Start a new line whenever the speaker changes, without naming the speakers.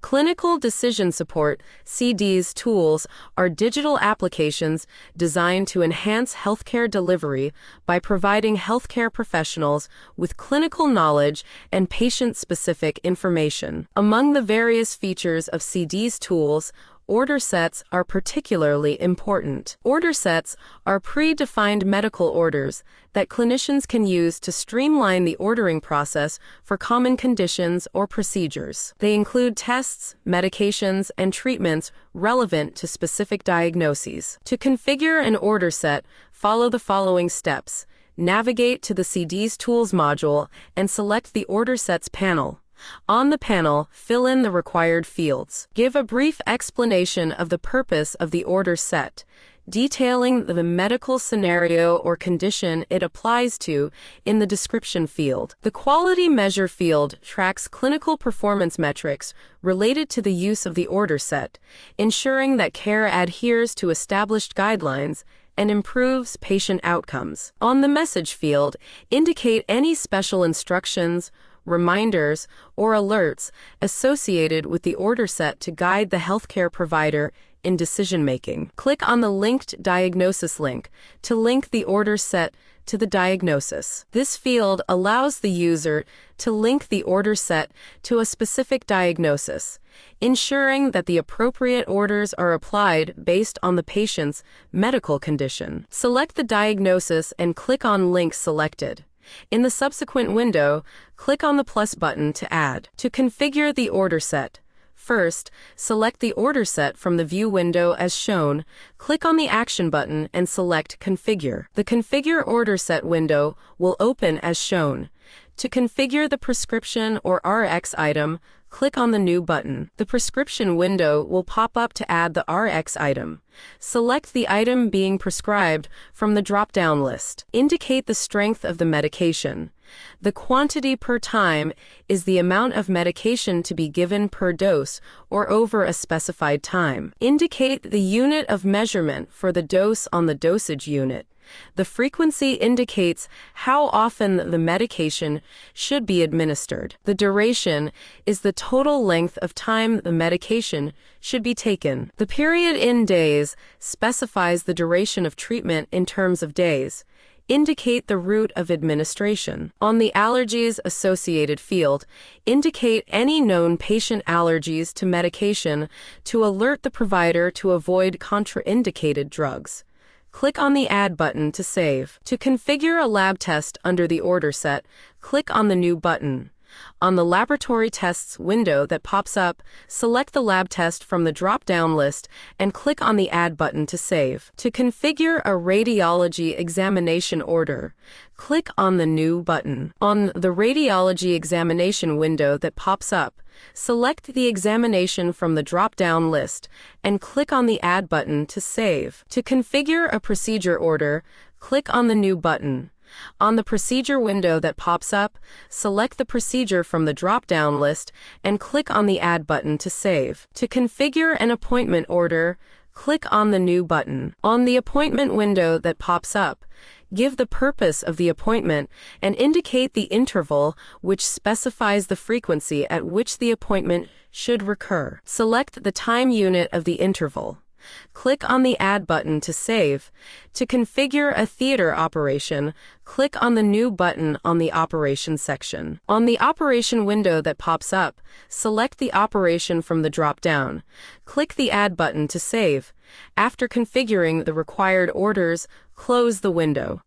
Clinical Decision Support (CDS) tools are digital applications designed to enhance healthcare delivery by providing healthcare professionals with clinical knowledge and patient-specific information. Among the various features of CDS tools, order sets are particularly important. Order sets are predefined medical orders that clinicians can use to streamline the ordering process for common conditions or procedures. They include tests, medications, and treatments relevant to specific diagnoses. To configure an order set, follow the following steps. Navigate to the CDS Tools module and select the Order Sets panel. On the panel, fill in the required fields. Give a brief explanation of the purpose of the order set, detailing the medical scenario or condition it applies to in the description field. The Quality Measure field tracks clinical performance metrics related to the use of the order set, ensuring that care adheres to established guidelines and improves patient outcomes. On the Message field, indicate any special instructions, reminders, or alerts associated with the order set to guide the healthcare provider in decision-making. Click on the linked diagnosis link to link the order set to the diagnosis. This field allows the user to link the order set to a specific diagnosis, ensuring that the appropriate orders are applied based on the patient's medical condition. Select the diagnosis and click on Link Selected. In the subsequent window, click on the plus button to add. To configure the order set, first, select the order set from the View window as shown, click on the Action button and select Configure. The Configure Order Set window will open as shown. To configure the prescription or RX item, click on the New button. The prescription window will pop up to add the RX item. Select the item being prescribed from the drop-down list. Indicate the strength of the medication. The quantity per time is the amount of medication to be given per dose or over a specified time. Indicate the unit of measurement for the dose on the dosage unit. The frequency indicates how often the medication should be administered. The duration is the total length of time the medication should be taken. The period in days specifies the duration of treatment in terms of days. Indicate the route of administration. On the Allergies Associated field, indicate any known patient allergies to medication to alert the provider to avoid contraindicated drugs. Click on the Add button to save. To configure a lab test under the order set, click on the New button. On the Laboratory Tests window that pops up, select the lab test from the drop-down list and click on the Add button to save. To configure a radiology examination order, click on the New button. On the Radiology Examination window that pops up, select the examination from the drop-down list and click on the Add button to save. To configure a procedure order, click on the New button. On the procedure window that pops up, select the procedure from the drop-down list and click on the Add button to save. To configure an appointment order, click on the New button. On the appointment window that pops up, give the purpose of the appointment and indicate the interval which specifies the frequency at which the appointment should recur. Select the time unit of the interval. Click on the Add button to save. To configure a theater operation, click on the New button on the Operation section. On the Operation window that pops up, select the operation from the drop-down. Click the Add button to save. After configuring the required orders, close the window.